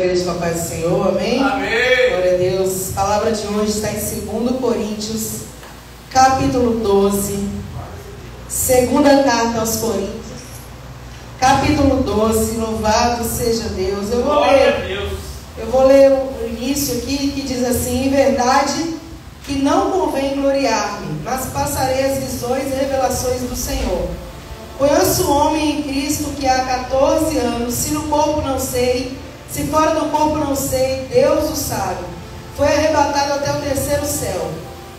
igreja com a paz do Senhor, amém? Amém. Glória a Deus. A palavra de hoje está em 2 Coríntios, capítulo 12. Segunda carta aos Coríntios, capítulo 12. Louvado seja Deus. Eu vou ler o início aqui, que diz assim: em verdade que não convém gloriar-me, mas passarei as visões e revelações do Senhor. Conheço o homem em Cristo que há 14 anos, se no corpo não sei, se fora do corpo não sei, Deus o sabe. Foi arrebatado até o terceiro céu.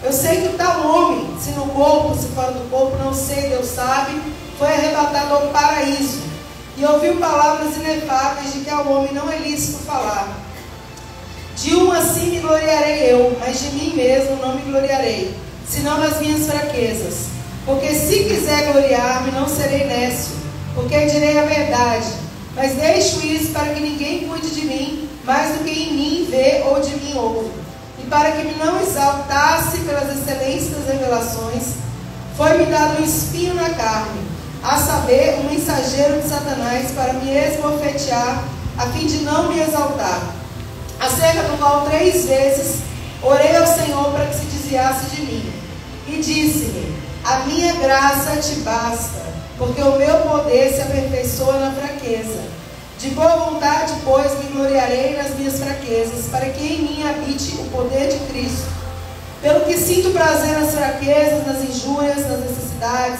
Eu sei que o tal homem, se no corpo, se fora do corpo não sei, Deus sabe, foi arrebatado ao paraíso. E ouviu palavras inefáveis de que ao homem não é lícito falar. De um assim me gloriarei eu, mas de mim mesmo não me gloriarei, senão nas minhas fraquezas. Porque se quiser gloriar-me, não serei nécio, porque direi a verdade. Mas deixo isso para que ninguém cuide de mim, mais do que em mim vê ou de mim ouve. E para que me não exaltasse pelas excelências das revelações, foi-me dado um espinho na carne, a saber, um mensageiro de Satanás, para me esbofetear, a fim de não me exaltar. Acerca do qual 3 vezes orei ao Senhor para que se desviasse de mim. E disse-me: a minha graça te basta, porque o meu poder se aperfeiçoa na fraqueza. De boa vontade, pois, me gloriarei nas minhas fraquezas, para que em mim habite o poder de Cristo. Pelo que sinto prazer nas fraquezas, nas injúrias, nas necessidades,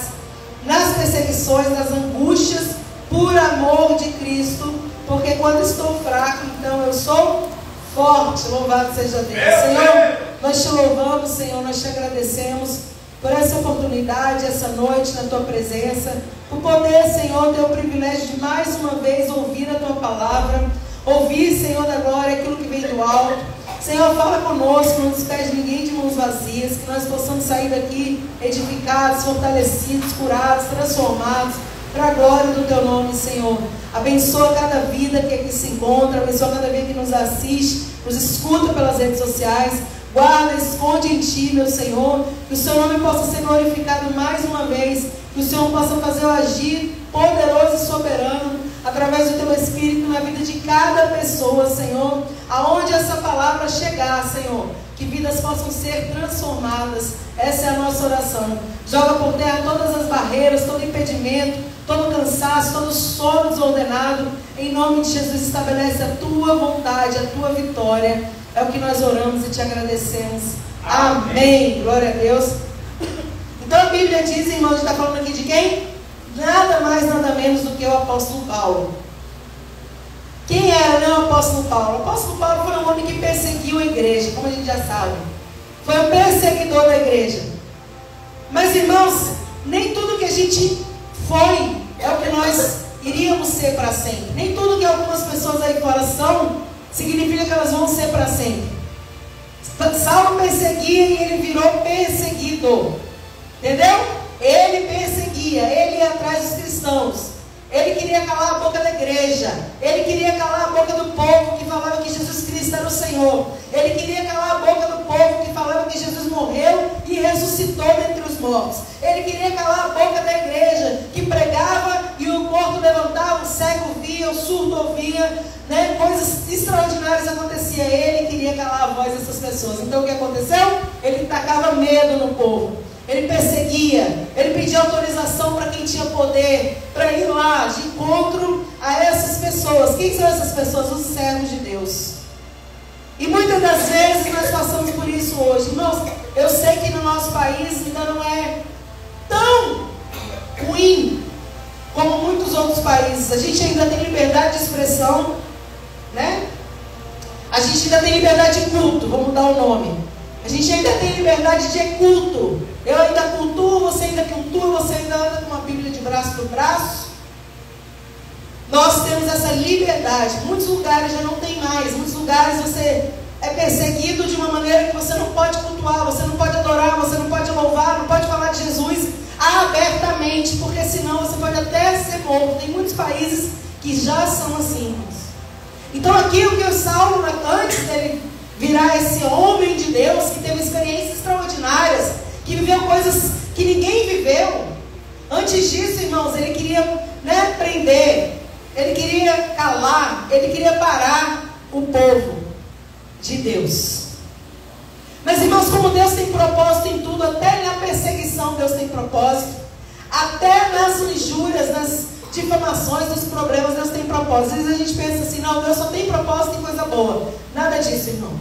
nas perseguições, nas angústias, por amor de Cristo, porque quando estou fraco, então eu sou forte. Louvado seja Deus. Senhor, nós te louvamos, Senhor, nós te agradecemos por essa oportunidade, essa noite na tua presença, por poder, Senhor, ter o privilégio de mais uma vez ouvir a tua palavra, ouvir, Senhor da glória, aquilo que vem do alto. Senhor, fala conosco, não despede ninguém de mãos vazias, que nós possamos sair daqui edificados, fortalecidos, curados, transformados, para a glória do teu nome, Senhor. Abençoa cada vida que aqui se encontra, abençoa cada vida que nos assiste, nos escuta pelas redes sociais. Guarda, esconde em ti, meu Senhor, que o seu nome possa ser glorificado mais uma vez, que o Senhor possa fazer o agir poderoso e soberano através do teu Espírito na vida de cada pessoa, Senhor, aonde essa palavra chegar, Senhor, que vidas possam ser transformadas. Essa é a nossa oração. Joga por terra todas as barreiras, todo impedimento, todo cansaço, todo sono desordenado. Em nome de Jesus, estabelece a tua vontade, a tua vitória. É o que nós oramos e te agradecemos. Amém. Glória a Deus. Então a Bíblia diz, irmãos, está falando aqui de quem? Nada mais, nada menos do que o apóstolo Paulo. Quem era, né, o apóstolo Paulo? O apóstolo Paulo foi um homem que perseguiu a igreja, como a gente já sabe. Foi um perseguidor da igreja. Mas, irmãos, nem tudo que a gente foi é o que nós iríamos ser para sempre. Nem tudo que algumas pessoas aí fora são significa que elas vão ser para sempre. Saulo perseguia e ele virou perseguidor. Entendeu? Ele perseguia, ele ia atrás dos cristãos. Ele queria calar a boca da igreja. Ele queria calar a boca do povo que falava que Jesus Cristo era o Senhor. Ele queria calar a boca do povo que falava que Jesus morreu e ressuscitou dentre os mortos. Ele queria calar a boca da igreja que pregava e o morto levantava, o cego via, o surdo ouvia, né? Coisas extraordinárias aconteciam. Ele queria calar a voz dessas pessoas. Então o que aconteceu? Ele tacava medo no povo. Ele perseguia, ele pedia autorização para quem tinha poder, para ir lá de encontro a essas pessoas. Quem são essas pessoas? Os servos de Deus. E muitas das vezes nós passamos por isso hoje. Irmãos, eu sei que no nosso país ainda não é tão ruim como muitos outros países. A gente ainda tem liberdade de expressão, né? A gente ainda tem liberdade de culto, vamos mudar o nome. A gente ainda tem liberdade de culto. Eu ainda cultuo, você ainda cultua, você ainda anda com uma Bíblia de braço por braço. Nós temos essa liberdade. Muitos lugares já não tem mais. Muitos lugares você é perseguido de uma maneira que você não pode cultuar, você não pode adorar, você não pode louvar, não pode falar de Jesus abertamente, porque senão você pode até ser morto. Tem muitos países que já são assim. Então aqui o que o Saulo, antes dele virar esse homem de Deus, que teve experiências extraordinárias, que viveu coisas que ninguém viveu. Antes disso, irmãos, ele queria, prender, ele queria calar, ele queria parar o povo de Deus. Mas, irmãos, como Deus tem propósito em tudo, até na perseguição Deus tem propósito, até nas injúrias, nas difamações, nos problemas, Deus tem propósito. Às vezes a gente pensa assim, não, Deus só tem propósito em coisa boa. Nada disso, irmão.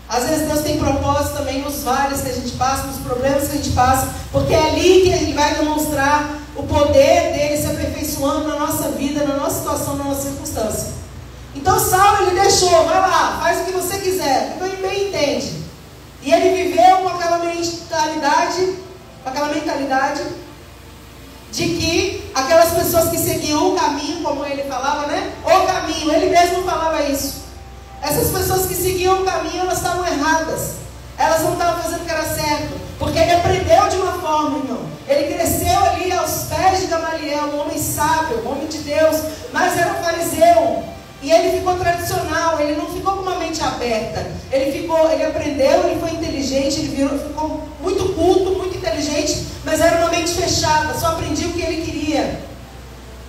Às vezes Deus tem propósito também nos vales que a gente passa, nos problemas que a gente passa, porque é ali que Ele vai demonstrar o poder dele se aperfeiçoando na nossa vida, na nossa situação, na nossa circunstância. Então Saulo, ele deixou, vai lá, faz o que você quiser, bem entende. E ele viveu com aquela mentalidade de que aquelas pessoas que seguiam o caminho, como ele falava, né? O caminho, ele mesmo falava isso. Essas pessoas que seguiam o caminho, elas estavam erradas. Elas não estavam fazendo o que era certo. Porque ele aprendeu de uma forma, irmão. Ele cresceu ali aos pés de Gamaliel, um homem sábio, um homem de Deus, mas era um fariseu. E ele ficou tradicional, ele não ficou com uma mente aberta. Ele aprendeu, ele foi inteligente, ficou muito culto, muito inteligente, mas era uma mente fechada, só aprendia o que ele queria.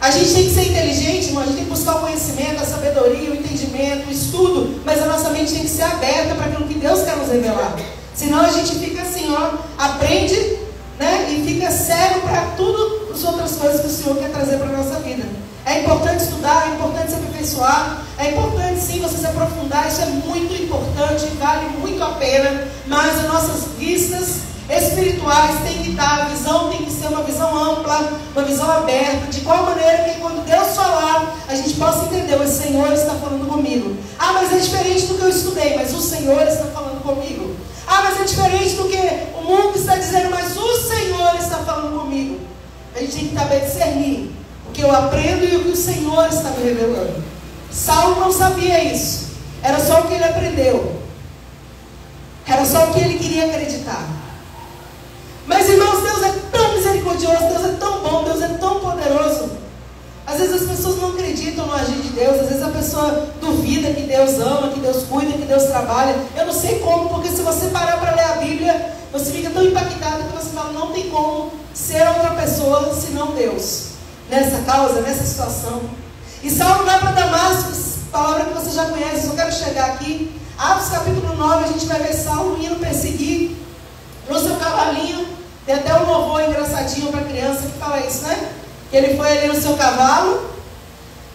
A gente tem que ser inteligente, irmão, a gente tem que buscar o conhecimento, a sabedoria, o entendimento, o estudo, mas a nossa mente tem que ser aberta para aquilo que Deus quer nos revelar. Senão a gente fica assim, aprende, né, e fica cego para tudo as outras coisas que o Senhor quer trazer para a nossa vida. É importante estudar, é importante se aperfeiçoar, é importante sim você se aprofundar, isso é muito importante, vale muito a pena, mas as nossas vistas espirituais têm que estar, a visão tem que ser uma visão ampla, uma visão aberta, de qual maneira que quando Deus falar, a gente possa entender, o Senhor está falando comigo. Ah, mas é diferente do que eu estudei, mas o Senhor está falando comigo. Ah, mas é diferente do que o mundo está dizendo, mas o Senhor está falando comigo. A gente tem que saber discernir o que eu aprendo e o que o Senhor está me revelando. Saulo não sabia isso. Era só o que ele aprendeu. Era só o que ele queria acreditar. Mas, irmãos, Deus é tão misericordioso, Deus é tão bom, Deus é tão poderoso. Às vezes as pessoas não acreditam no agir de Deus, às vezes a pessoa duvida que Deus ama, que Deus cuida, que Deus trabalha. Eu não sei como, porque se você parar para ler a Bíblia, você fica tão impactado que você fala, não tem como ser outra pessoa senão Deus. Nessa causa, nessa situação. E Saulo vai para Damasco, palavra que você já conhece, só quero chegar aqui. Atos capítulo 9, a gente vai ver Saulo indo perseguir no seu cavalinho. Tem até um louvor engraçadinho para criança que fala isso, né? Que ele foi ali no seu cavalo.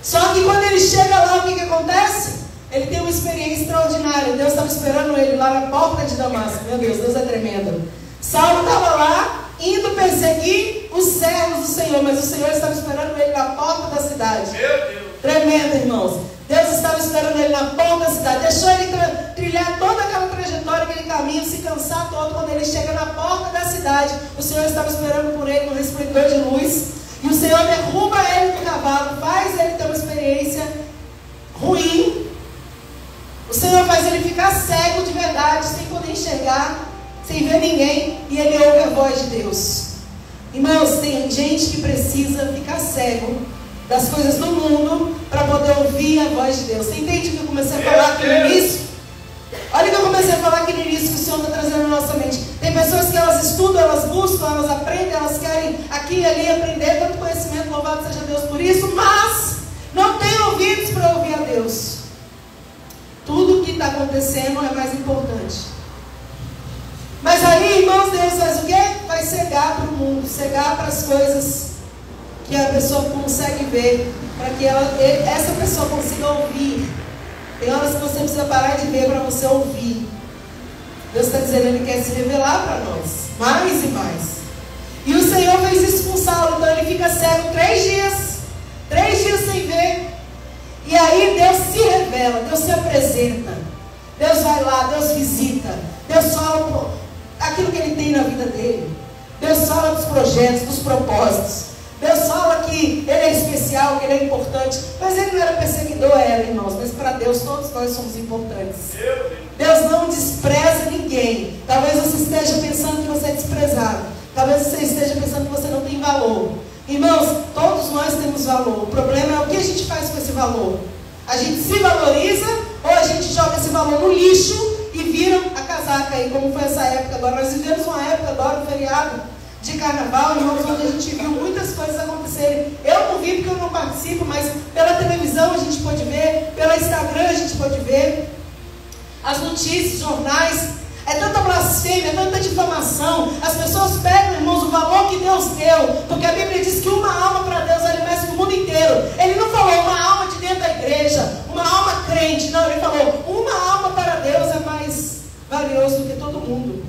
Só que quando ele chega lá, o que acontece? Ele tem uma experiência extraordinária. Deus estava esperando ele lá na porta de Damasco. Meu Deus, Deus é tremendo. Saulo estava lá, indo perseguir os servos do Senhor, mas o Senhor estava esperando ele na porta da cidade. Meu Deus. Tremendo, irmãos. Deus estava esperando ele na porta da cidade. Deixou ele trilhar toda aquela trajetória, aquele caminho, se cansar todo. Quando ele chega na porta da cidade, o Senhor estava esperando por ele no resplendor de luz. E o Senhor derruba ele do cavalo, faz ele ter uma experiência ruim. O Senhor faz ele ficar cego de verdade, sem poder enxergar, sem ver ninguém, e ele ouve a voz de Deus. Irmãos, tem gente que precisa ficar cego das coisas do mundo para poder ouvir a voz de Deus. Você entende o que eu comecei a falar aqui no início? Olha o que eu comecei a falar aqui no início, que o Senhor está trazendo na nossa mente. Tem pessoas que elas estudam, elas buscam, elas aprendem, elas querem aqui e ali aprender tanto conhecimento, louvado seja Deus por isso, mas não tem ouvidos para ouvir a Deus. Tudo o que está acontecendo é mais importante. Mas aí, irmãos, Deus faz o quê? Vai cegar para o mundo, cegar para as coisas que a pessoa consegue ver, para que essa pessoa consiga ouvir. Tem horas que você precisa parar de ver para você ouvir. Deus está dizendo, Ele quer se revelar para nós, mais e mais. E o Senhor fez isso com Saulo, então ele fica cego 3 dias. 3 dias sem ver. E aí Deus se revela, Deus se apresenta. Deus vai lá, Deus visita. Deus fala aquilo que Ele tem na vida dele. Deus fala dos projetos, dos propósitos. Deus fala que Ele é especial, que Ele é importante. Mas Ele não era perseguidor, era, irmãos. Mas para Deus todos nós somos importantes. Deus não despreza ninguém. Talvez você esteja pensando que você é desprezado. Talvez você esteja pensando que você não tem valor. Irmãos, todos nós temos valor. O problema é o que a gente faz com esse valor. A gente se valoriza ou a gente joga esse valor no lixo e vira a casaca aí, como foi essa época agora. Nós vivemos uma época agora, um feriado de carnaval, irmãos, onde a gente viu muitas coisas acontecerem. Eu não vi porque eu não participo, mas pela televisão a gente pode ver, pelo Instagram a gente pode ver. as notícias, jornais, é tanta blasfêmia, é tanta difamação. As pessoas pegam, irmãos, o valor que Deus deu, porque a Bíblia diz que uma alma para Deus vale mais que o mundo inteiro. Ele não falou uma alma de dentro da igreja, uma alma crente, não, ele falou uma alma para Deus é mais valioso do que todo mundo.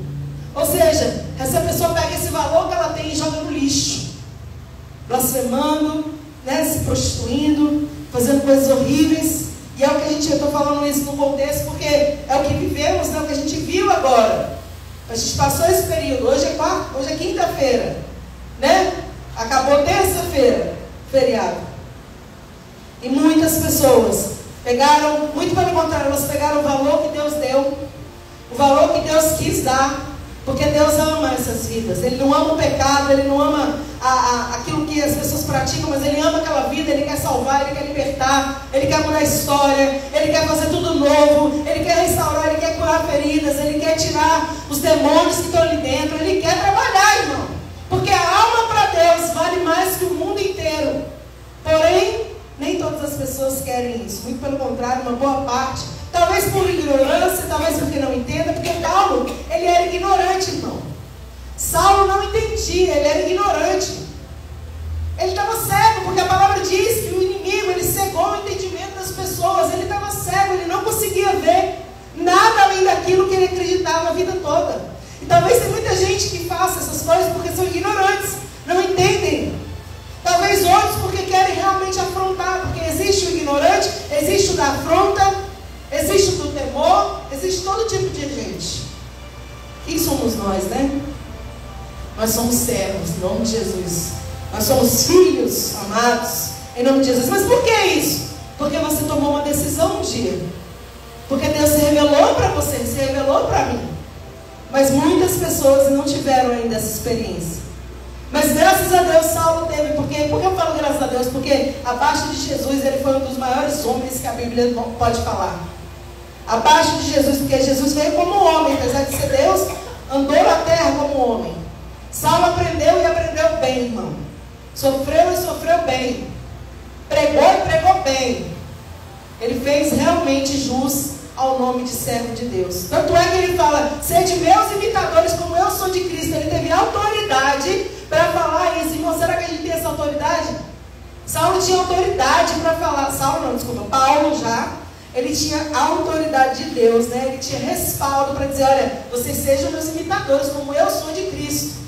Ou seja, essa pessoa pega esse valor que ela tem e joga no lixo, blasfemando, né, se prostituindo, fazendo coisas horríveis. E é o que eu estou falando isso no contexto, porque é o que vivemos, né, o que a gente viu agora. A gente passou esse período, hoje é quinta-feira, né? Acabou terça-feira, feriado. E muitas pessoas pegaram, muito pelo contrário, elas pegaram o valor que Deus deu, o valor que Deus quis dar, porque Deus ama essas vidas. Ele não ama o pecado, Ele não ama aquilo que as pessoas praticam, mas Ele ama aquela vida, Ele quer salvar, Ele quer libertar, Ele quer mudar a história, Ele quer fazer tudo novo, Ele quer restaurar, Ele quer curar feridas, Ele quer tirar os demônios que estão ali dentro, Ele quer trabalhar, irmão. Porque a alma para Deus vale mais que o mundo inteiro. Porém, nem todas as pessoas querem isso. Muito pelo contrário, uma boa parte. Talvez por ignorância, talvez porque não entenda, porque Paulo, ele era ignorante, irmão. Saulo não entendia, ele era ignorante. Ele estava cego, porque a palavra diz que o inimigo, ele cegou o entendimento das pessoas. Ele estava cego, ele não conseguia ver nada além daquilo que ele acreditava a vida toda. E talvez tem muita gente que faça essas coisas porque são ignorantes, não entendem. Talvez outros porque querem realmente afrontar, porque existe o ignorante, existe o da afronta, existe o do temor, existe todo tipo de gente. Quem somos nós, né? Nós somos servos, em nome de Jesus. Nós somos filhos amados, em nome de Jesus. Mas por que isso? Porque você tomou uma decisão um dia. Porque Deus se revelou para você, se revelou para mim. Mas muitas pessoas não tiveram ainda essa experiência. Mas graças a Deus Saulo teve. Por que eu falo graças a Deus? Porque abaixo de Jesus ele foi um dos maiores homens que a Bíblia pode falar. Abaixo de Jesus, porque Jesus veio como homem, apesar de ser Deus, andou na terra como homem. Saulo aprendeu e aprendeu bem, irmão. Sofreu e sofreu bem. Pregou e pregou bem. Ele fez realmente jus ao nome de servo de Deus. Tanto é que ele fala, sede meus imitadores como eu sou de Cristo. Ele teve autoridade para falar isso. Irmão, será que a gente tem essa autoridade? Saulo tinha autoridade para falar. Paulo já. Ele tinha a autoridade de Deus, né? Ele tinha respaldo para dizer, olha, vocês sejam meus imitadores como eu sou de Cristo.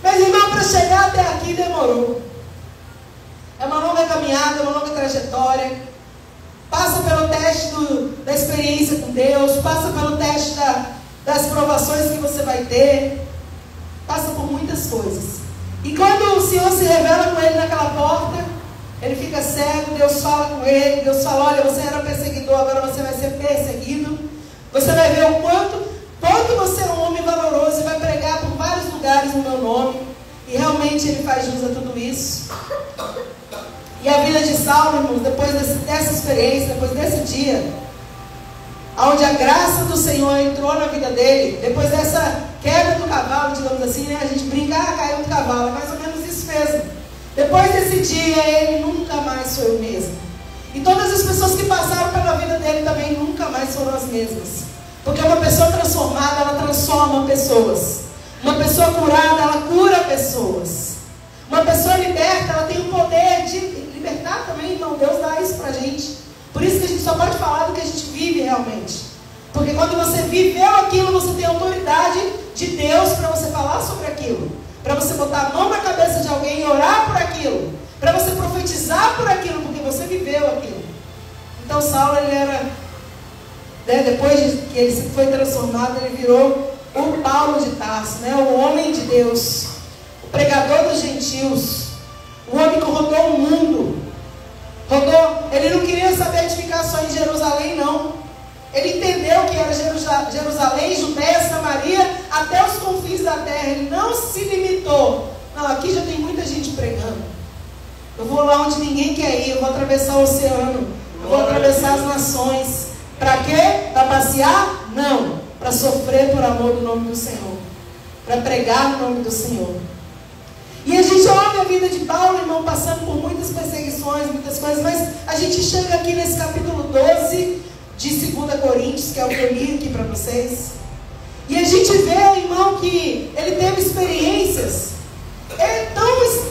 Mas, irmão, para chegar até aqui demorou. É uma longa caminhada, uma longa trajetória. Passa pelo teste da experiência com Deus, passa pelo teste das provações que você vai ter, passa por muitas coisas. E quando o Senhor se revela com ele naquela porta, ele fica cego, Deus fala com ele, Deus fala, olha, você era perseguidor, agora você vai ser perseguido. Você vai ver o quanto você é um homem valoroso e vai pregar por vários lugares no meu nome. E realmente ele faz jus a tudo isso. E a vida de Saulo, irmãos, depois dessa experiência, depois desse dia, onde a graça do Senhor entrou na vida dele, depois dessa queda do cavalo, digamos assim, né? A gente brinca, caiu do cavalo, é mais ou menos isso mesmo. Depois desse dia, ele nunca mais foi o mesmo. E todas as pessoas que passaram pela vida dele também nunca mais foram as mesmas. Porque uma pessoa transformada, ela transforma pessoas. Uma pessoa curada, ela cura pessoas. Uma pessoa liberta, ela tem o poder de libertar também, irmão. Deus dá isso pra gente. Por isso que a gente só pode falar do que a gente vive realmente. Porque quando você viveu aquilo, você tem autoridade de Deus para você falar sobre aquilo. Para você botar a mão na cabeça de alguém e orar por aquilo. Para você profetizar por aquilo, porque você viveu aquilo. Então Saulo, ele era, né, depois de que ele foi transformado, ele virou o Paulo de Tarso, né, o homem de Deus, o pregador dos gentios, o homem que rodou o mundo. Ele não queria saber de ficar só em Jerusalém, não. Ele entendeu que era Jerusalém, Judéia, Samaria, até os confins da terra. Ele não se limitou. Não, aqui já tem muita gente pregando. Eu vou lá onde ninguém quer ir. Eu vou atravessar o oceano. Eu vou atravessar as nações. Para quê? Para passear? Não. Para sofrer por amor do nome do Senhor. Para pregar no nome do Senhor. E a gente olha a vida de Paulo, irmão, passando por muitas perseguições, muitas coisas. Mas a gente chega aqui nesse capítulo 12 de 2 Coríntios, que é o que eu li aqui para vocês. E a gente vê, irmão, que ele teve experiências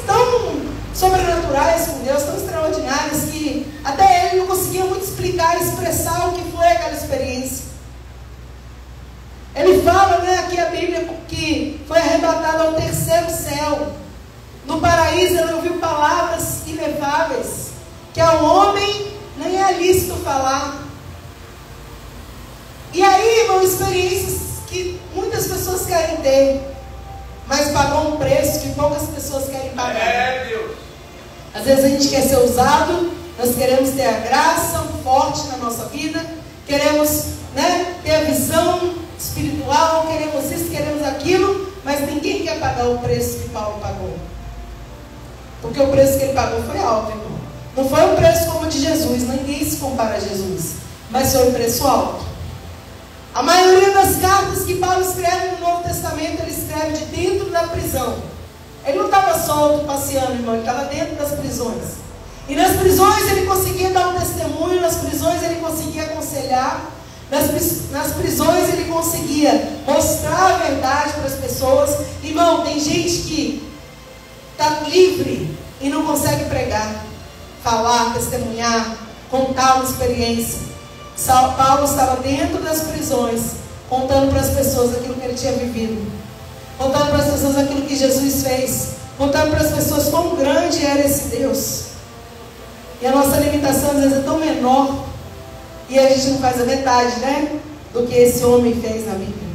tão sobrenaturais com Deus, tão extraordinárias, que até ele não conseguia muito explicar, expressar o que foi aquela experiência. Ele fala, né, aqui a Bíblia, que foi arrebatado ao terceiro céu. No paraíso ele ouviu palavras inefáveis, que ao homem nem é lícito falar. E aí, irmão, experiências que muitas pessoas querem ter, mas pagou um preço que poucas pessoas querem pagar. Deus. Às vezes a gente quer ser usado, nós queremos ter a graça forte na nossa vida, queremos, né, ter a visão espiritual, queremos isso, queremos aquilo, mas ninguém quer pagar o preço que Paulo pagou. Porque o preço que ele pagou foi alto, irmão. Não foi um preço como o de Jesus, ninguém se compara a Jesus, mas foi um preço alto. A maioria das cartas que Paulo escreve no Novo Testamento, ele escreve de dentro da prisão. Ele não estava solto, passeando, irmão, ele estava dentro das prisões. E nas prisões ele conseguia dar um testemunho, nas prisões ele conseguia aconselhar, nas prisões ele conseguia mostrar a verdade para as pessoas. Irmão, tem gente que está livre e não consegue pregar, falar, testemunhar, contar uma experiência. Paulo estava dentro das prisões, contando para as pessoas aquilo que ele tinha vivido, contando para as pessoas aquilo que Jesus fez, contando para as pessoas quão grande era esse Deus. E a nossa limitação às vezes é tão menor, e a gente não faz a metade, né, do que esse homem fez na Bíblia.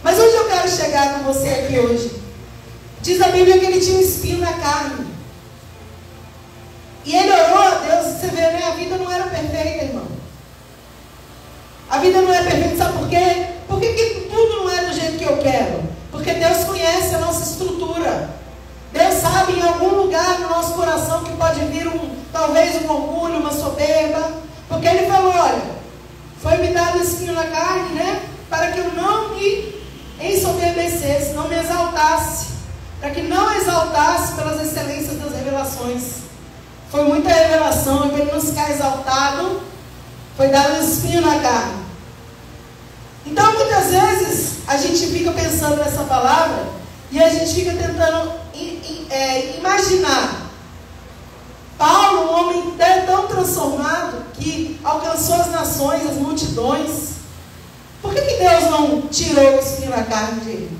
Mas onde eu quero chegar com você aqui hoje? Diz a Bíblia que ele tinha um espinho na carne. E ele orou a Deus. Você vê, né? A vida não era perfeita, irmão. A vida não é perfeita, sabe por quê? Por que tudo não é do jeito que eu quero? Porque Deus conhece a nossa estrutura. Deus sabe em algum lugar no nosso coração que pode vir talvez um orgulho, uma soberba. Porque ele falou, olha, foi-me dado espinho na carne, né? Para que eu não me ensoberbecesse, não me exaltasse. Para que não exaltasse pelas excelências das revelações. Foi muita revelação, e para ele não ficar exaltado, foi dado um espinho na carne. Então, muitas vezes, a gente fica pensando nessa palavra, e a gente fica tentando imaginar. Paulo, um homem tão transformado, que alcançou as nações, as multidões. Por que Deus não tirou o espinho na carne dele?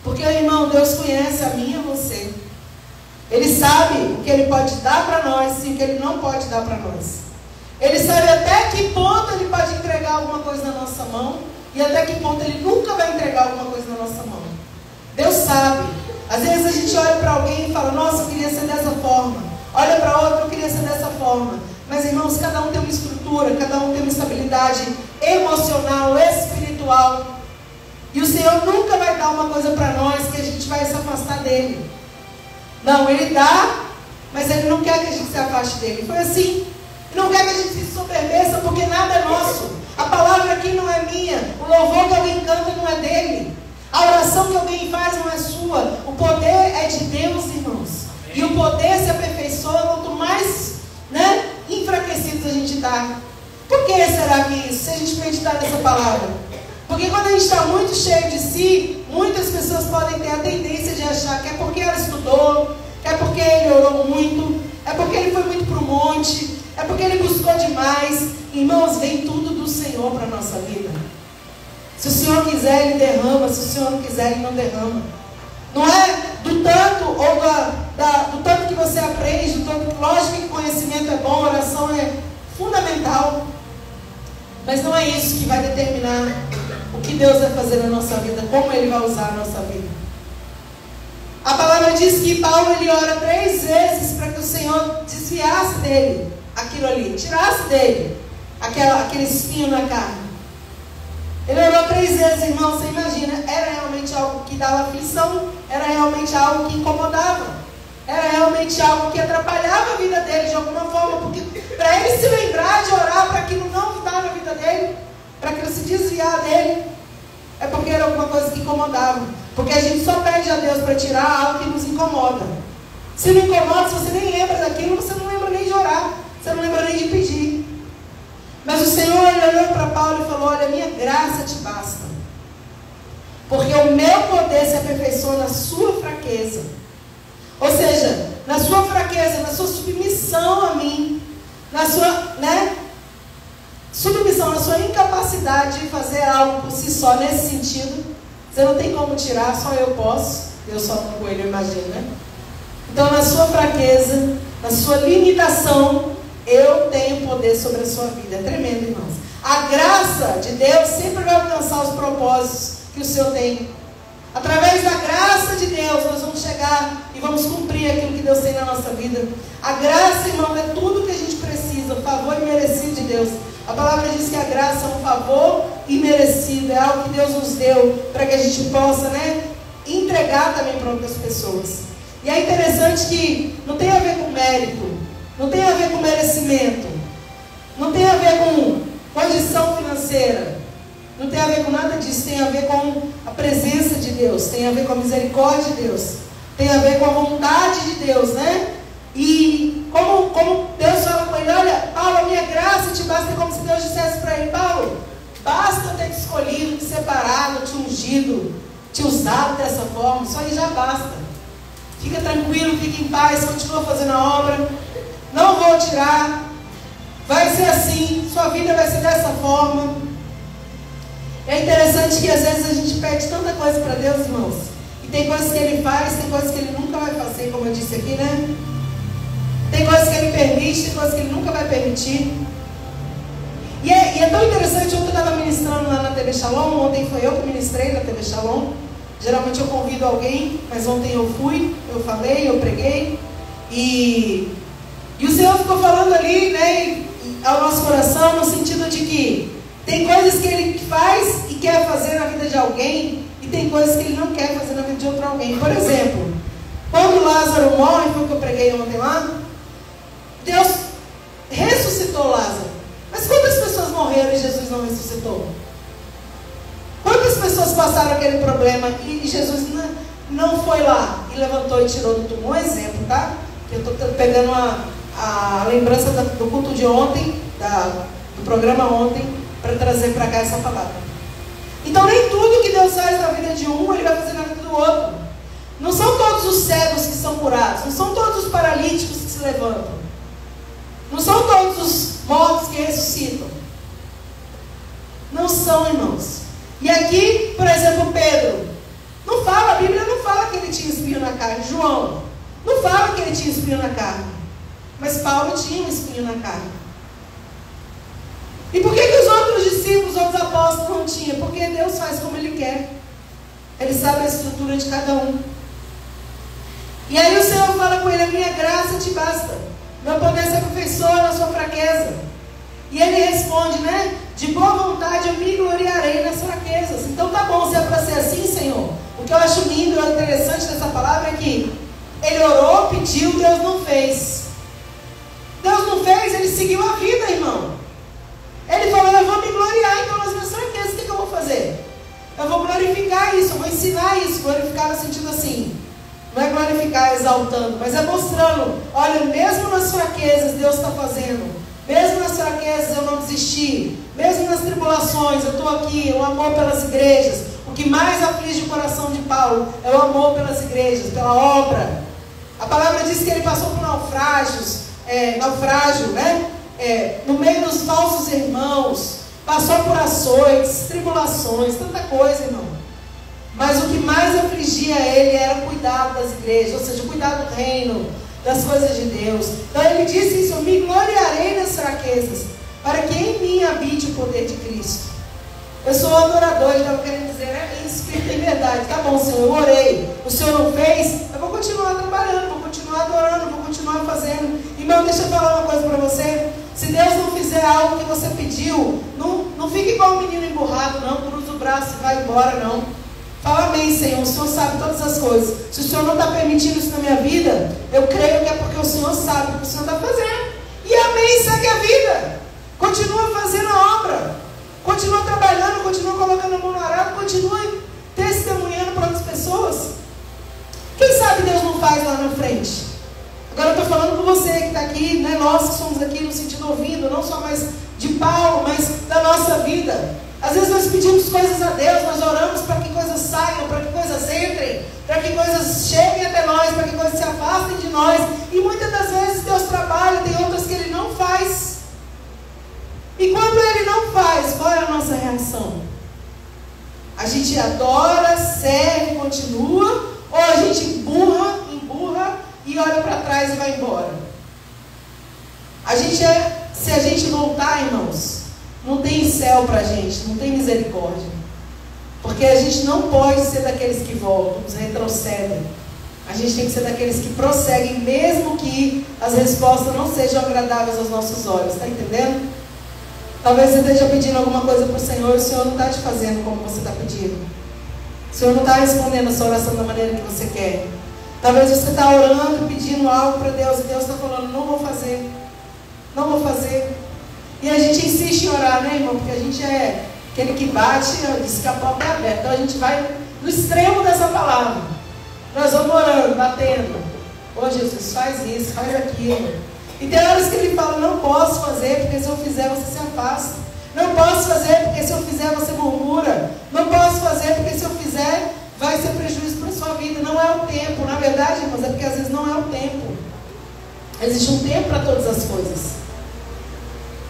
Porque, irmão, Deus conhece a mim e a você. Ele sabe o que Ele pode dar para nós e o que Ele não pode dar para nós. Ele sabe até que ponto Ele pode entregar alguma coisa na nossa mão e até que ponto Ele nunca vai entregar alguma coisa na nossa mão. Deus sabe. Às vezes a gente olha para alguém e fala, nossa, eu queria ser dessa forma. Olha para outro, eu queria ser dessa forma. Mas, irmãos, cada um tem uma estrutura, cada um tem uma estabilidade emocional, espiritual. E o Senhor nunca vai dar uma coisa para nós que a gente vai se afastar dEle. Não, Ele dá, mas Ele não quer que a gente se afaste dEle. Foi assim. Ele não quer que a gente se soberbeça, porque nada é nosso. A palavra aqui não é minha. O louvor que alguém canta não é dele. A oração que alguém faz não é sua. O poder é de Deus, irmãos. E o poder se aperfeiçoa quanto mais, né, enfraquecidos a gente está. Por que será que isso? Se a gente meditar nessa palavra. Porque quando a gente está muito cheio de si, muitas pessoas podem ter a tendência de achar que é porque ela estudou, é porque ele orou muito, é porque ele foi muito para o monte, é porque ele buscou demais. Irmãos, vem tudo do Senhor para a nossa vida. Se o Senhor quiser, Ele derrama. Se o Senhor não quiser, Ele não derrama. Não é do tanto ou do tanto que você aprende, do tanto, lógico que conhecimento é bom, oração é fundamental. Mas não é isso que vai determinar o que Deus vai fazer na nossa vida, como Ele vai usar a nossa vida. A palavra diz que Paulo, ele ora 3 vezes para que o Senhor desviasse dele aquilo ali, tirasse dele aquele espinho na carne. Ele orou 3 vezes, irmão, você imagina, era realmente algo que dava aflição, era realmente algo que incomodava, era realmente algo que atrapalhava a vida dele de alguma forma, porque para ele se lembrar de orar para aquilo não estar na vida dele, para aquilo se desviar dele, é porque era alguma coisa que incomodava. Porque a gente só pede a Deus para tirar algo que nos incomoda. Se não incomoda, se você nem lembra daquilo, você não lembra nem de orar, você não lembra nem de pedir. Mas o Senhor, Ele para Paulo e falou: olha, minha graça te basta, porque o meu poder se aperfeiçoa na sua fraqueza. Ou seja, na sua fraqueza, na sua submissão a mim, na sua, submissão, na sua incapacidade de fazer algo por si só, nesse sentido, você não tem como tirar, só eu posso. Eu só não com ele, eu imagino, né? Então, na sua fraqueza, na sua limitação, eu tenho poder sobre a sua vida. É tremendo, irmãos. A graça de Deus sempre vai alcançar os propósitos que o Senhor tem. Através da graça de Deus, nós vamos chegar e vamos cumprir aquilo que Deus tem na nossa vida. A graça, irmão, é tudo que a gente precisa, o favor imerecido de Deus. A palavra diz que a graça é um favor imerecido, é algo que Deus nos deu para que a gente possa, entregar também para outras pessoas. E é interessante que não tem a ver com mérito, não tem a ver com merecimento, não tem a ver com condição financeira, não tem a ver com nada disso, tem a ver com a presença de Deus, tem a ver com a misericórdia de Deus, tem a ver com a vontade de Deus, E como Deus fala com ele: olha, Paulo, a minha graça te basta. É como se Deus dissesse para ele: Paulo, basta eu ter te escolhido, te separado, te ungido, te usado dessa forma, isso aí já basta. Fica tranquilo, fica em paz, continua fazendo a obra, não vou tirar, vai ser assim, sua vida vai ser dessa forma. É interessante que às vezes a gente pede tanta coisa para Deus, irmãos, e tem coisas que Ele faz, tem coisas que Ele nunca vai fazer, como eu disse aqui, Tem coisas que Ele permite, tem coisas que Ele nunca vai permitir. E é tão interessante. Ontem eu estava ministrando lá na TV Shalom. Ontem foi eu que ministrei na TV Shalom. Geralmente eu convido alguém, mas ontem eu fui, eu falei, eu preguei. E o Senhor ficou falando ali, ao nosso coração, no sentido de que tem coisas que Ele faz e quer fazer na vida de alguém, e tem coisas que Ele não quer fazer na vida de outro alguém. Por exemplo, quando Lázaro morre, foi o que eu preguei ontem lá, Deus ressuscitou Lázaro. Mas quantas pessoas morreram e Jesus não ressuscitou? Quantas pessoas passaram aquele problema e Jesus não foi lá e levantou e tirou do túmulo? Um exemplo, tá? Eu estou pegando a lembrança do culto de ontem, do programa ontem, para trazer para cá essa palavra. Então nem tudo que Deus faz na vida de um, Ele vai fazer na vida do outro. Não são todos os cegos que são curados, não são todos os paralíticos que se levantam, não são todos os mortos que ressuscitam. Não são, irmãos. E aqui, por exemplo, Pedro, a Bíblia não fala que ele tinha espinho na carne. João não fala que ele tinha espinho na carne, mas Paulo tinha um espinho na carne. E por que os outros discípulos, os outros apóstolos não tinham? Porque Deus faz como Ele quer. Ele sabe a estrutura de cada um. E aí o Senhor fala com ele: a minha graça te basta, meu poder se aperfeiçoa na sua fraqueza. E ele responde, de boa vontade eu me gloriarei nas fraquezas. Então tá bom, se é para ser assim, Senhor. O que eu acho lindo e interessante dessa palavra é que ele orou, pediu, Deus não fez. Deus não fez, ele seguiu a vida, irmão. Ele falou: eu vou me gloriar então nas minhas fraquezas. O que eu vou fazer? Eu vou glorificar isso, eu vou ensinar isso. Glorificar no sentido assim, não é glorificar exaltando, mas é mostrando: olha, mesmo nas fraquezas Deus está fazendo. Mesmo nas fraquezas eu não desisti. Mesmo nas tribulações eu estou aqui. O amor pelas igrejas. O que mais aflige o coração de Paulo é o amor pelas igrejas, pela obra. A palavra diz que ele passou por naufrágio, no meio dos falsos irmãos. Passou por açoites, tribulações, tanta coisa, irmão. Mas o que mais afligia ele era o cuidado das igrejas, ou seja, o cuidado do reino, das coisas de Deus. Então ele disse isso: eu me gloriarei nas fraquezas, para que em mim habite o poder de Cristo. Eu sou adorador, ele estava querendo dizer, em espírito e em verdade. Tá bom, Senhor, eu orei, o Senhor não fez, eu vou continuar trabalhando, vou continuar adorando, vou continuar fazendo. Irmão, deixa eu falar uma coisa para você: se Deus não fizer algo que você pediu, não fique igual um menino emburrado, não, cruza o braço e vai embora, não. Fala: amém, Senhor, o Senhor sabe todas as coisas. Se o Senhor não está permitindo isso na minha vida, eu creio que é porque o Senhor sabe o que o Senhor está fazendo. E amém, segue a vida. Continua fazendo a obra. Continua trabalhando, continua colocando a mão no arado, continua testemunhando para outras pessoas. Quem sabe Deus não faz lá na frente? Agora eu estou falando com você que está aqui, nós que somos aqui no sentido ouvindo, não só mais de Paulo, mas da nossa vida. vida. Às vezes nós pedimos coisas a Deus, nós oramos para que coisas saiam, para que coisas entrem, para que coisas cheguem até nós, para que coisas se afastem de nós. E muitas das vezes Deus trabalha, tem outras que Ele não faz. E quando Ele não faz, qual é a nossa reação? A gente adora, serve, continua, ou a gente emburra e olha para trás e vai embora? Se a gente voltar, irmãos, não tem céu para a gente, não tem misericórdia. Porque a gente não pode ser daqueles que voltam, retrocedem. A gente tem que ser daqueles que prosseguem, mesmo que as respostas não sejam agradáveis aos nossos olhos. Está entendendo? Talvez você esteja pedindo alguma coisa para o Senhor e o Senhor não está te fazendo como você está pedindo. O Senhor não está respondendo a sua oração da maneira que você quer. Talvez você está orando, pedindo algo para Deus e Deus está falando, não vou fazer. Não vou fazer. E a gente insiste em orar, né, irmão? Porque a gente é aquele que bate, diz que a porta é aberta. Então a gente vai no extremo dessa palavra. Nós vamos orando, batendo. Ô Jesus, faz isso, faz aquilo. E tem horas que Ele fala, não posso fazer, porque se eu fizer você se afasta. Não posso fazer, porque se eu fizer você murmura. Não posso fazer, porque se eu fizer vai ser prejuízo para a sua vida. Não é o tempo. Na verdade, irmãos, é porque às vezes não é o tempo. Existe um tempo para todas as coisas.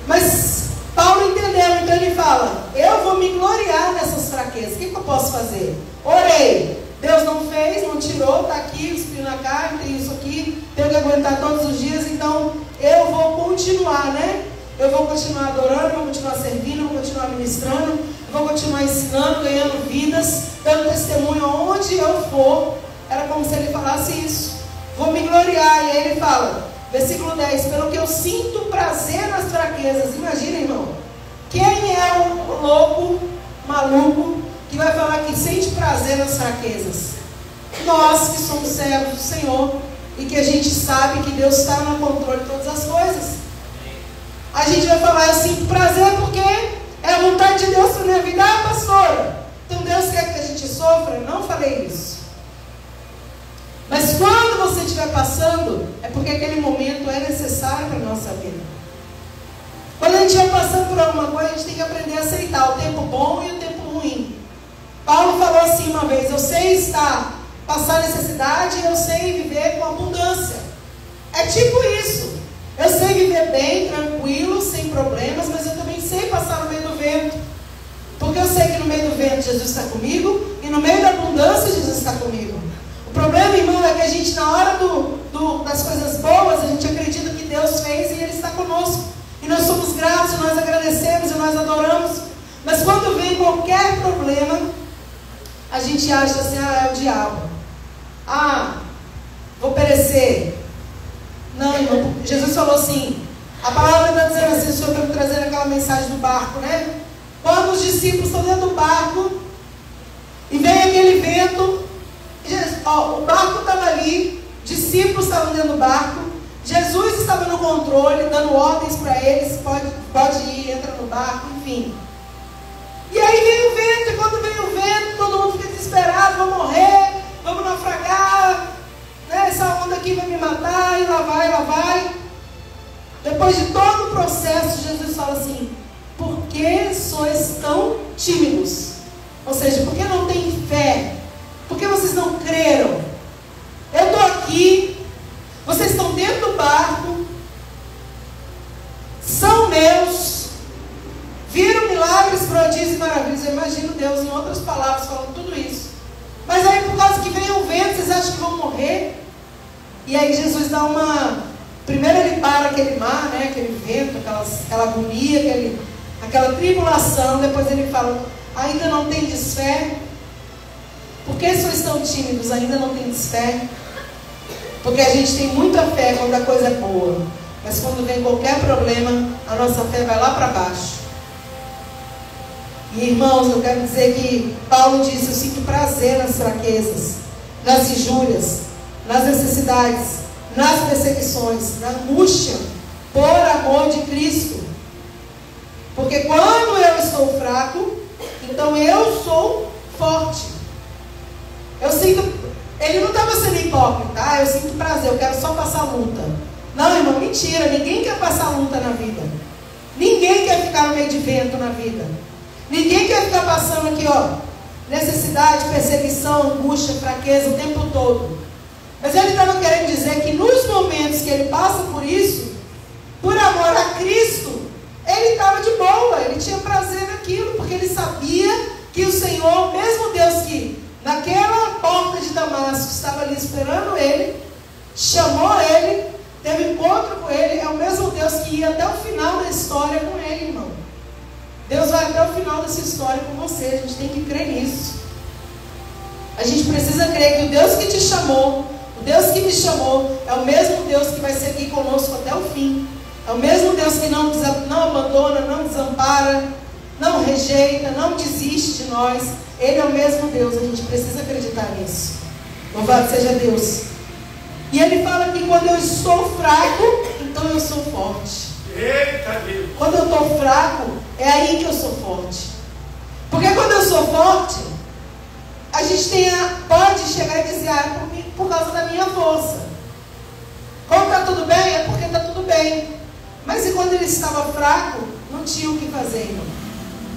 Mas Paulo entendeu, então ele fala, eu vou me gloriar nessas fraquezas. O que eu posso fazer? Orei. Deus não fez, não tirou, está aqui, o espinho na carne, tem isso aqui, tenho que aguentar todos os dias, então eu vou continuar, né? Eu vou continuar adorando, vou continuar servindo, vou continuar ministrando, vou continuar ensinando, ganhando vidas, dando testemunho aonde eu for. Era como se ele falasse isso. Vou me gloriar. E aí ele fala, versículo 10, pelo que eu sinto prazer nas fraquezas. Imagina, irmão, quem é o louco, maluco, que vai falar que sente prazer nas fraquezas? Nós que somos servos do Senhor e que a gente sabe que Deus está no controle de todas as coisas. A gente vai falar, eu sinto prazer porque é a vontade de Deus para a minha vida. Ah, pastora, então Deus quer que a gente sofra? Eu não falei isso. Mas quando você estiver passando, é porque aquele momento é necessário para a nossa vida. Quando a gente estiver passando por alguma coisa, a gente tem que aprender a aceitar o tempo bom e o tempo ruim. Paulo falou assim uma vez, eu sei passar necessidade, eu sei viver com abundância. É tipo isso. Eu sei viver bem, tranquilo, sem problemas, mas eu também sei passar no meio do vento. Porque eu sei que no meio do vento Jesus está comigo e no meio da abundância Jesus está comigo. O problema, irmão, é que a gente, na hora das coisas boas, a gente acredita que Deus fez e Ele está conosco. E nós somos gratos, nós agradecemos e nós adoramos. Mas quando vem qualquer problema, a gente acha assim, é o diabo. Vou perecer. Não, irmão, Jesus falou assim, a palavra está dizendo assim, o Senhor está me trazendo aquela mensagem do barco, né? Quando os discípulos estão dentro do barco, e vem aquele vento, o barco estava ali, discípulos estavam dentro do barco, Jesus estava no controle, dando ordens para eles, pode ir, entra no barco, enfim. E aí veio o vento, e quando veio o vento, todo mundo fica desesperado, vou morrer, vamos naufragar, né? Essa onda aqui vai me matar, e lá vai. Depois de todo o processo, Jesus fala assim, por que sois tão tímidos? Ou seja, por que não tem fé? Por que vocês não creram? Eu estou aqui, vocês estão dentro do barco, são meus, viram milagres, prodígios e maravilhas. Eu imagino Deus em outras palavras falando tudo isso. Mas aí por causa que vem o vento, vocês acham que vão morrer? E aí Jesus dá primeiro ele para aquele mar, né, aquele vento, aquela agonia, aquela tribulação. Depois ele fala, ainda não tendes fé? Por que sois tão tímidos? Ainda não tendes fé? Porque a gente tem muita fé quando a coisa é boa. Mas quando vem qualquer problema, a nossa fé vai lá para baixo. E irmãos, eu quero dizer que Paulo disse, eu sinto prazer nas fraquezas, nas injúrias, nas necessidades, nas perseguições, na angústia, por amor de Cristo. Porque quando eu estou fraco, então eu sou forte. Eu sinto, ele não estava sendo hipócrita, eu sinto prazer, eu quero só passar luta. Não, irmão, mentira, ninguém quer passar luta na vida. Ninguém quer ficar no meio de vento na vida. passando aqui, ó, necessidade, perseguição, angústia, fraqueza o tempo todo. Mas ele estava querendo dizer que nos momentos que ele passa por isso, por amor a Cristo, ele estava de boa, ele tinha prazer naquilo, porque ele sabia que o Senhor, mesmo Deus que naquela porta de Damasco estava ali esperando ele, chamou ele, teve encontro com ele, é o mesmo Deus que ia até o final da história com ele, irmão. Deus vai até o final dessa história com você, a gente tem que crer nisso. A gente precisa crer que o Deus que te chamou, o Deus que me chamou, é o mesmo Deus que vai seguir conosco até o fim. É o mesmo Deus que não abandona, não desampara, não rejeita, não desiste de nós. Ele é o mesmo Deus, a gente precisa acreditar nisso. Louvado seja Deus. E ele fala que quando eu estou fraco, então eu sou forte. Eita Deus! Quando eu estou fraco, é aí que eu sou forte. Porque quando eu sou forte, a gente pode chegar e dizer, por causa da minha força. Quando está tudo bem, é porque está tudo bem. Mas e quando ele estava fraco, não tinha o que fazer, irmão.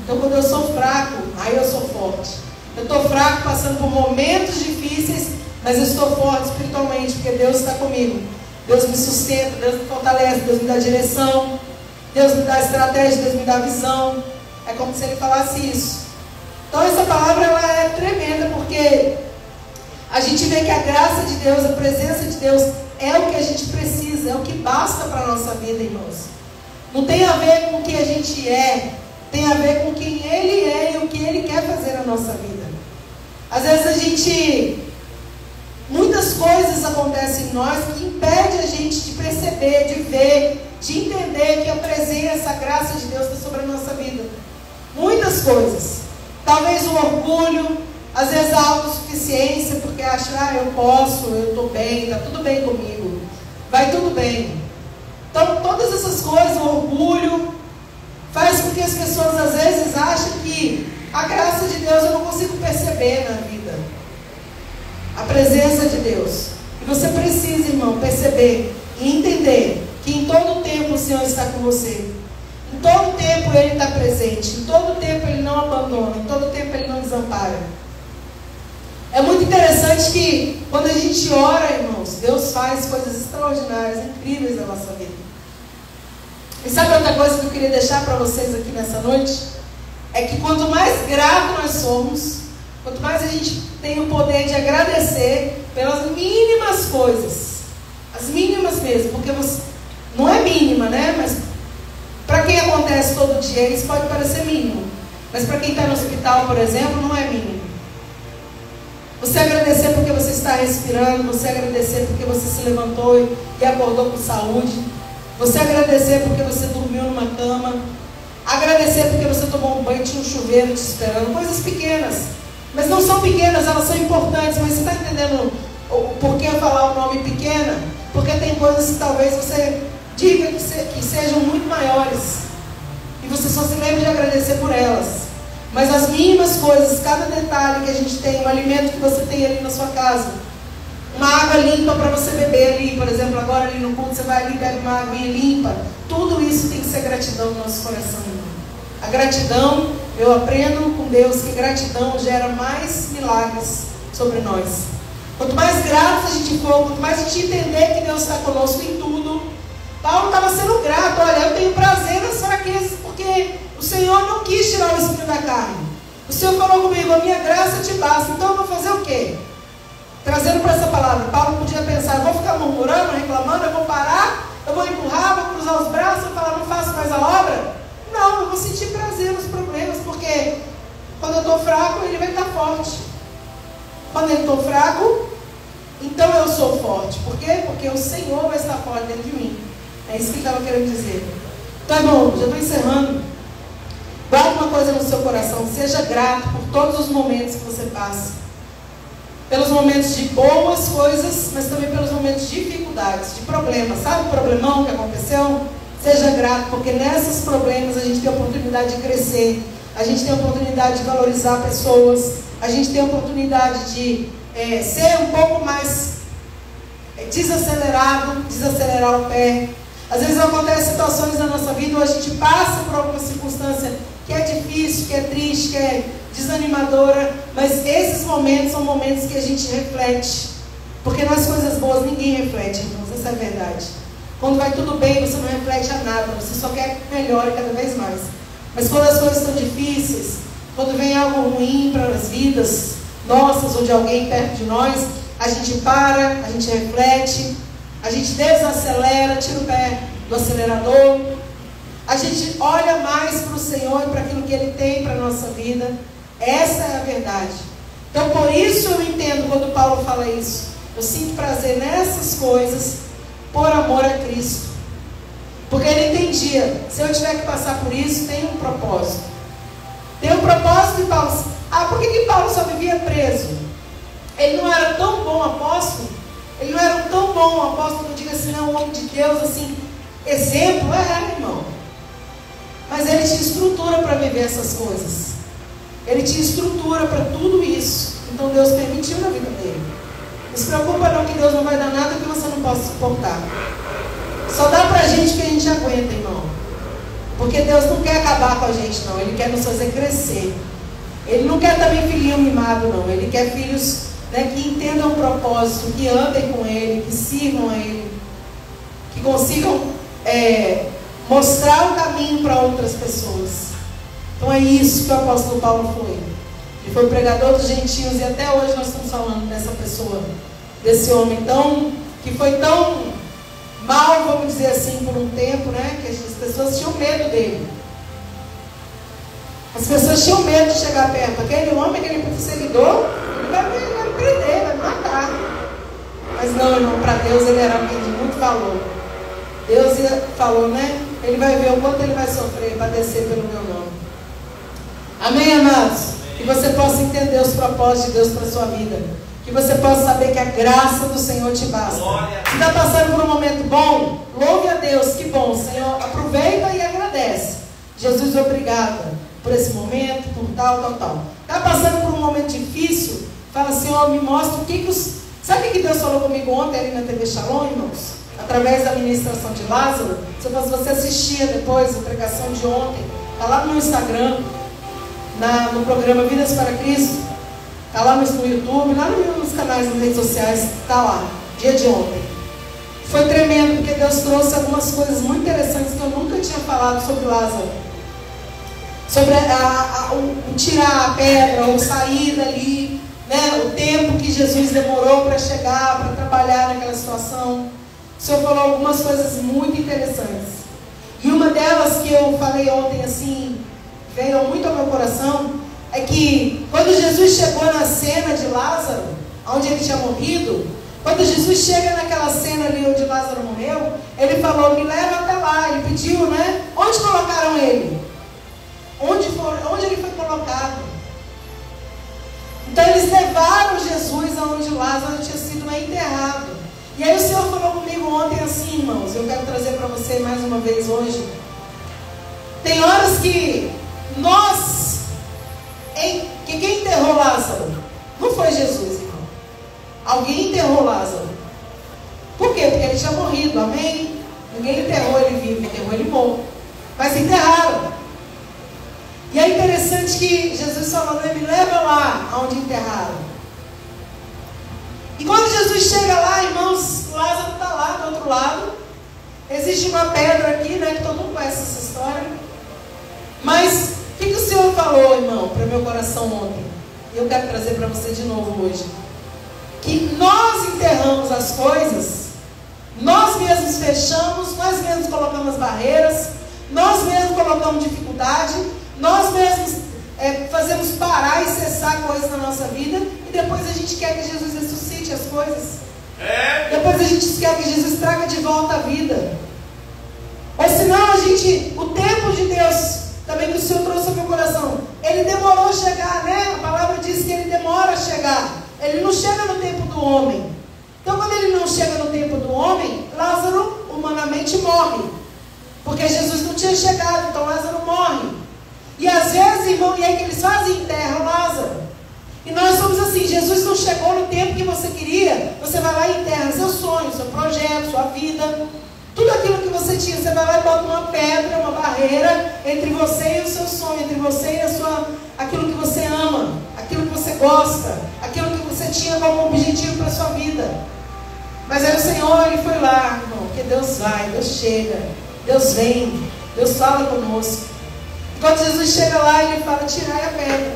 Então quando eu sou fraco, aí eu sou forte. Eu estou fraco, passando por momentos difíceis, mas eu estou forte espiritualmente, porque Deus está comigo. Deus me sustenta, Deus me fortalece, Deus me dá direção, Deus me dá estratégia, Deus me dá visão. É como se ele falasse isso. Então essa palavra ela é tremenda, porque a gente vê que a graça de Deus, a presença de Deus é o que a gente precisa, é o que basta para a nossa vida, irmãos. Não tem a ver com o que a gente é, tem a ver com quem Ele é e o que Ele quer fazer na nossa vida. Às vezes muitas coisas acontecem em nós que impedem a gente de perceber, de ver, de entender que a presença, a graça de Deus está sobre a nossa vida. Muitas coisas. Talvez o orgulho, às vezes a autossuficiência, porque acha, eu posso, eu estou bem, está tudo bem comigo, vai tudo bem. Então todas essas coisas, o orgulho, faz com que as pessoas às vezes achem que a graça de Deus eu não consigo perceber na vida. A presença de Deus. E você precisa, irmão, perceber e entender que em todo tempo o Senhor está com você. Em todo tempo Ele está presente. Em todo tempo Ele não abandona. Em todo tempo Ele não desampara. É muito interessante que quando a gente ora, irmãos, Deus faz coisas extraordinárias, incríveis na nossa vida. E sabe outra coisa que eu queria deixar para vocês aqui nessa noite? É que quanto mais grato nós somos, quanto mais a gente tem o poder de agradecer pelas mínimas coisas, as mínimas mesmo, porque você, não é mínima, né? Mas para quem acontece todo dia, isso pode parecer mínimo. Mas para quem está no hospital, por exemplo, não é mínimo. Você agradecer porque você está respirando, você agradecer porque você se levantou e acordou com saúde, você agradecer porque você dormiu numa cama, agradecer porque você tomou um banho, tinha um chuveiro te esperando, coisas pequenas, mas não são pequenas, elas são importantes. Mas você está entendendo por que eu falar o nome pequena? Porque tem coisas que talvez você diga que sejam muito maiores e você só se lembra de agradecer por elas. Mas as mínimas coisas, cada detalhe que a gente tem, um alimento que você tem ali na sua casa, uma água limpa para você beber ali, por exemplo, agora ali no culto, você vai ali e bebe uma aguinha limpa. Tudo isso tem que ser gratidão no nosso coração, irmão. A gratidão, eu aprendo com Deus que gratidão gera mais milagres sobre nós. Quanto mais gratos a gente for, quanto mais a gente entender que Deus está conosco em tudo. Paulo estava sendo grato, olha, eu tenho prazer nas fraquezas, porque o Senhor não quis tirar o espinho da carne. O Senhor falou comigo, a minha graça te basta. Então eu vou fazer o quê? Trazendo para essa palavra, Paulo podia pensar, eu vou ficar murmurando, reclamando, eu vou parar, eu vou empurrar, vou cruzar os braços, vou falar, não faço mais a obra? Não, eu vou sentir prazer nos problemas, porque quando eu estou fraco, ele vai estar forte. Quando eu estou fraco, então eu sou forte. Por quê? Porque o Senhor vai estar forte dentro de mim. É isso que ele estava querendo dizer. Então, irmão, já estou encerrando. Guarde uma coisa no seu coração, seja grato por todos os momentos que você passa. Pelos momentos de boas coisas, mas também pelos momentos de dificuldades, de problemas. Sabe o problemão que aconteceu? Seja grato, porque nesses problemas a gente tem a oportunidade de crescer, a gente tem a oportunidade de valorizar pessoas, a gente tem a oportunidade de ser um pouco mais desacelerar o pé. Às vezes acontecem situações na nossa vida onde a gente passa por alguma circunstância que é difícil, difícil, que é triste, que é desanimadora, mas esses momentos são momentos que a gente reflete, porque nas coisas boas ninguém reflete, irmãos, essa é a verdade. Quando vai tudo bem, você não reflete a nada, você só quer que melhore cada vez mais. Mas quando as coisas estão difíceis, quando vem algo ruim para as vidas nossas ou de alguém perto de nós, a gente para, a gente reflete, a gente desacelera, tira o pé do acelerador, a gente olha mais para o Senhor e para aquilo que Ele tem para a nossa vida. Essa é a verdade. Então por isso eu entendo quando Paulo fala isso. Eu sinto prazer nessas coisas por amor a Cristo. Porque ele entendia, se eu tiver que passar por isso, tem um propósito. Tem um propósito de Paulo. Por que Paulo só vivia preso? Ele não era tão bom apóstolo? Ele não era um tão bom apóstolo, que eu digo assim, não, um homem de Deus, assim, exemplo? Irmão. Mas ele tinha estrutura para viver essas coisas. Ele tinha estrutura para tudo isso. Então Deus permitiu na vida dele. Não se preocupa não, que Deus não vai dar nada que você não possa suportar. Só dá pra gente o que a gente aguenta, irmão. Porque Deus não quer acabar com a gente, não. Ele quer nos fazer crescer. Ele não quer também filhinho mimado, não. Ele quer filhos, né, que entendam o propósito, que andem com Ele, que sirvam a Ele, que consigam mostrar o caminho para outras pessoas. Então é isso que o apóstolo Paulo foi. Ele foi pregador dos gentios e até hoje nós estamos falando dessa pessoa, desse homem que foi tão mal, vamos dizer assim, por um tempo, né? Que as pessoas tinham medo dele. As pessoas tinham medo de chegar perto. Aquele homem, aquele perseguidor, ele vai me prender, vai me matar. Mas não, irmão, para Deus ele era alguém de muito valor. Deus falou, né? Ele vai ver o quanto ele vai sofrer para descer pelo meu nome. Amém, amados? Que você possa entender os propósitos de Deus para a sua vida. Que você possa saber que a graça do Senhor te basta. Se está passando por um momento bom, louve a Deus, que bom, Senhor, aproveita e agradece. Jesus, obrigada por esse momento, por tal. Está passando por um momento difícil, fala, Senhor, me mostra o que os... Sabe o que Deus falou comigo ontem ali na TV Shalom, irmãos? Através da ministração de Lázaro. Se você assistia depois a pregação de ontem, está lá no Instagram, no programa Vidas para Cristo. Está lá no YouTube, lá nos canais, nas redes sociais, está lá, dia de ontem. Foi tremendo, porque Deus trouxe algumas coisas muito interessantes que eu nunca tinha falado sobre Lázaro. Sobre o tirar a pedra, ou sair dali, né? O tempo que Jesus demorou para chegar, para trabalhar naquela situação. O Senhor falou algumas coisas muito interessantes. E uma delas que eu falei ontem, assim, veio muito ao meu coração, é que quando Jesus chegou na cena de Lázaro, onde ele tinha morrido, quando Jesus chega naquela cena ali onde Lázaro morreu, ele falou, me leva até lá. Ele pediu, né? Onde colocaram ele? Onde ele foi colocado? Então eles levaram Jesus aonde Lázaro tinha sido enterrado. E aí o Senhor falou comigo ontem assim, irmãos, eu quero trazer para você mais uma vez hoje. Tem horas que quem enterrou Lázaro? Não foi Jesus, irmão. Alguém enterrou Lázaro. Por quê? Porque ele tinha morrido, amém? Ninguém enterrou ele vivo, enterrou ele morto. Mas enterraram. E é interessante que Jesus falou, me leva lá aonde enterraram. E quando Jesus chega lá, irmãos, Lázaro está lá do outro lado. Existe uma pedra aqui, né? Que todo mundo conhece essa história. Mas o que o Senhor falou, irmão, para o meu coração ontem? E eu quero trazer para você de novo hoje. Que nós enterramos as coisas, nós mesmos fechamos, nós mesmos colocamos barreiras, nós mesmos colocamos dificuldade, nós mesmos fazemos parar e cessar coisas na nossa vida, e depois a gente quer que Jesus ressuscite as coisas. Depois a gente quer que Jesus traga de volta a vida. Ou senão o tempo de Deus, também que o Senhor trouxe ao meu coração, ele demorou a chegar, né? A palavra diz que ele demora a chegar. Ele não chega no tempo do homem. Então quando ele não chega no tempo do homem, Lázaro humanamente morre. Porque Jesus não tinha chegado, então Lázaro morre. E às vezes, irmão, e aí que eles fazem, enterram Lázaro. E nós somos assim, Jesus não chegou no tempo que você queria, você vai lá e enterra seu sonho, seu projeto, sua vida. Tudo aquilo que você tinha, você vai lá e bota uma pedra, uma barreira entre você e o seu sonho, entre você e aquilo que você ama, aquilo que você gosta, aquilo que você tinha como objetivo para a sua vida. Mas aí o Senhor, Ele foi lá, irmão, porque Deus vai, Deus chega, Deus vem, Deus fala conosco. Quando Jesus chega lá, Ele fala, tirai a pedra.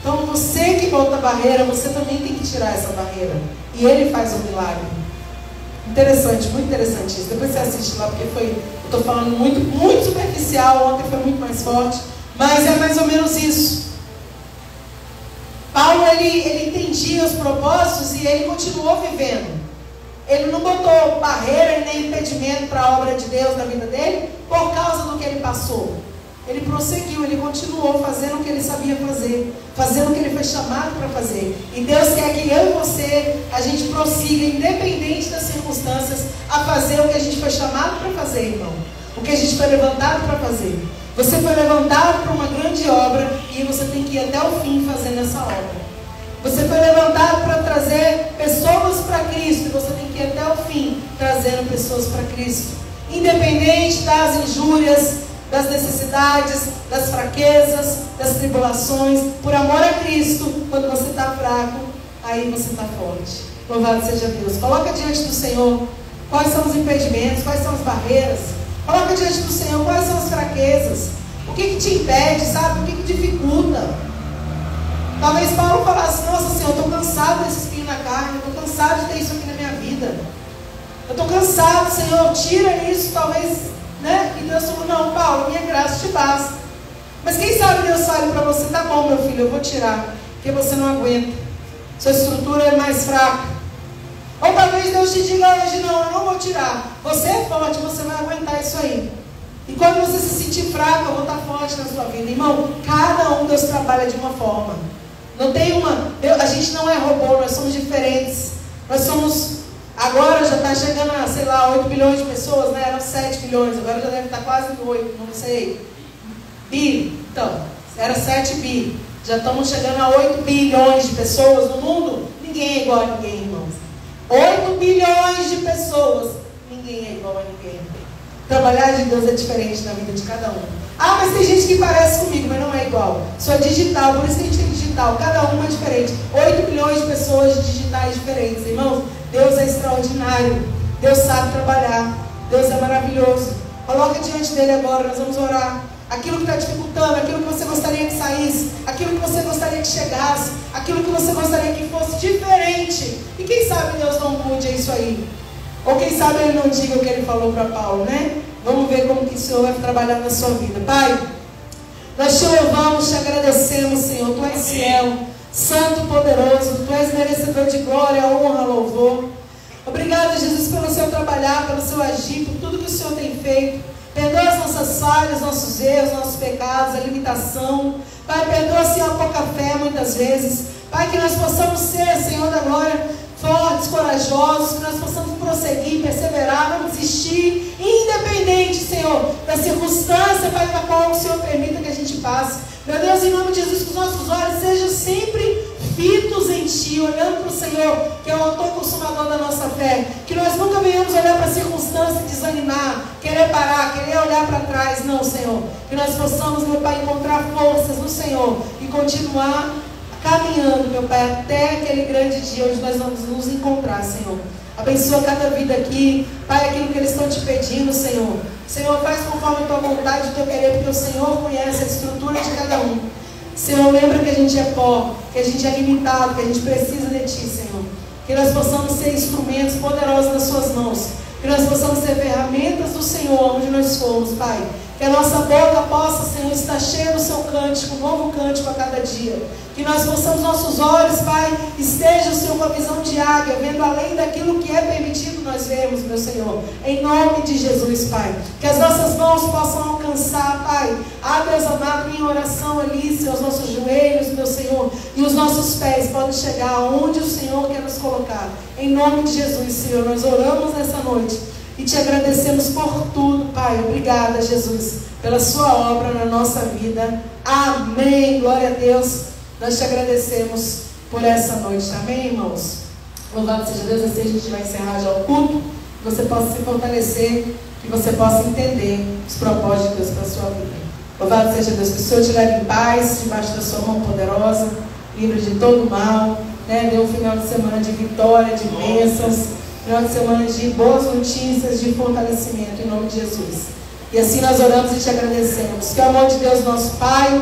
Então você que bota a barreira, você também tem que tirar essa barreira. E Ele faz o milagre. Interessante, muito interessante isso. Depois você assiste lá, porque eu estou falando muito, muito superficial, ontem foi muito mais forte. Mas é mais ou menos isso. Paulo, ele entendia os propósitos e ele continuou vivendo. Ele não botou barreira e nem impedimento para a obra de Deus na vida dele por causa do que ele passou. Ele prosseguiu, ele continuou fazendo o que ele sabia fazer, fazendo o que ele foi chamado para fazer. E Deus quer que eu e você, a gente prossiga, independente das circunstâncias, a fazer o que a gente foi chamado para fazer, irmão. O que a gente foi levantado para fazer. Você foi levantado para uma grande obra e você tem que ir até o fim fazendo essa obra. Você foi levantado para trazer pessoas para Cristo e você tem que ir até o fim trazendo pessoas para Cristo. Independente das injúrias, das necessidades, das fraquezas, das tribulações, por amor a Cristo, quando você está fraco, aí você está forte. Louvado seja Deus. Coloca diante do Senhor quais são os impedimentos, quais são as barreiras. Coloca diante do Senhor quais são as fraquezas. O que te impede, sabe? O que dificulta? Talvez Paulo falasse, nossa Senhor, eu estou cansado desse espinho na carne, eu estou cansado de ter isso aqui na minha vida. Eu estou cansado, Senhor, tira isso, talvez, né? E Deus falou, não, Paulo, minha graça te basta. Mas quem sabe Deus fale para você, tá bom, meu filho, eu vou tirar, porque você não aguenta. Sua estrutura é mais fraca. Ou talvez Deus te diga hoje, não, eu não vou tirar. Você é forte, você vai aguentar isso aí. E quando você se sentir fraco, eu vou estar forte na sua vida. Irmão, cada um Deus trabalha de uma forma. Não tem a gente não é robô, nós somos diferentes. Nós somos, agora já está chegando a, sei lá, 8 bilhões de pessoas, né? Eram 7 bilhões, agora já deve estar quase 8, não sei. Então, era 7 bi. Já estamos chegando a 8 bilhões de pessoas no mundo. Ninguém é igual a ninguém, irmãos. 8 bilhões de pessoas. Ninguém é igual a ninguém. Trabalhar de Deus é diferente na vida de cada um. Ah, mas tem gente que parece comigo, mas não é igual. Sou digital, por isso que a gente tem digital. Cada uma é diferente. 8 bilhões de pessoas digitais diferentes. Irmãos, Deus é extraordinário. Deus sabe trabalhar. Deus é maravilhoso. Coloca diante dele agora, nós vamos orar. Aquilo que está dificultando, aquilo que você gostaria que saísse, aquilo que você gostaria que chegasse, aquilo que você gostaria que fosse diferente. E quem sabe Deus não mude isso aí. Ou quem sabe Ele não diga o que Ele falou para Paulo, né? Vamos ver como que o Senhor vai trabalhar na sua vida. Pai, nós te louvamos, te agradecemos, Senhor. Tu és fiel, santo, poderoso. Tu és merecedor de glória, honra, louvor. Obrigado, Jesus, pelo seu trabalhar, pelo seu agir, por tudo que o Senhor tem feito. Perdoa as nossas falhas, nossos erros, nossos pecados, a limitação. Pai, perdoa, Senhor, a pouca fé muitas vezes. Pai, que nós possamos ser, Senhor da glória, fortes, corajosos, que nós possamos prosseguir, perseverar, não desistir, independente, Senhor, da circunstância, Pai, da qual o Senhor permita que a gente passe. Meu Deus, em nome de Jesus, que os nossos olhos sejam sempre fitos em Ti, olhando para o Senhor, que é o autor e consumador da nossa fé. Que nós nunca venhamos olhar para a circunstância e desanimar, querer parar, querer olhar para trás. Não, Senhor. Que nós possamos, meu Pai, encontrar forças no Senhor e continuar caminhando, meu Pai, até aquele grande dia onde nós vamos nos encontrar, Senhor. Abençoa cada vida aqui, Pai, aquilo que eles estão te pedindo, Senhor. Senhor, faz conforme a Tua vontade, o Teu querer, porque o Senhor conhece a estrutura de cada um. Senhor, lembra que a gente é pó, que a gente é limitado, que a gente precisa de Ti, Senhor. Que nós possamos ser instrumentos poderosos nas Suas mãos. Que nós possamos ser ferramentas do Senhor onde nós formos, Pai. Que a nossa boca possa, Senhor, estar cheia do Seu cântico, um novo cântico a cada dia. Que nós possamos, nossos olhos, Pai, estejam, Senhor, com a visão de águia, vendo além daquilo que é permitido nós vermos, meu Senhor. Em nome de Jesus, Pai. Que as nossas mãos possam alcançar, Pai. Deus amado, em oração ali, Senhor, os nossos joelhos, meu Senhor. E os nossos pés podem chegar aonde o Senhor quer nos colocar. Em nome de Jesus, Senhor, nós oramos nessa noite. E te agradecemos por tudo, Pai. Obrigada, Jesus, pela sua obra na nossa vida. Amém. Glória a Deus. Nós te agradecemos por essa noite. Amém, irmãos? Louvado seja Deus. Assim a gente vai encerrar já o culto. que você possa se fortalecer, que você possa entender os propósitos de Deus para a sua vida. Louvado seja Deus, que o Senhor te leve em paz, debaixo da sua mão poderosa, livre de todo mal, né? Dê um final de semana de vitória, de bênçãos, final de semana de boas notícias, de fortalecimento, em nome de Jesus. E assim nós oramos e te agradecemos. Que o amor de Deus, nosso Pai,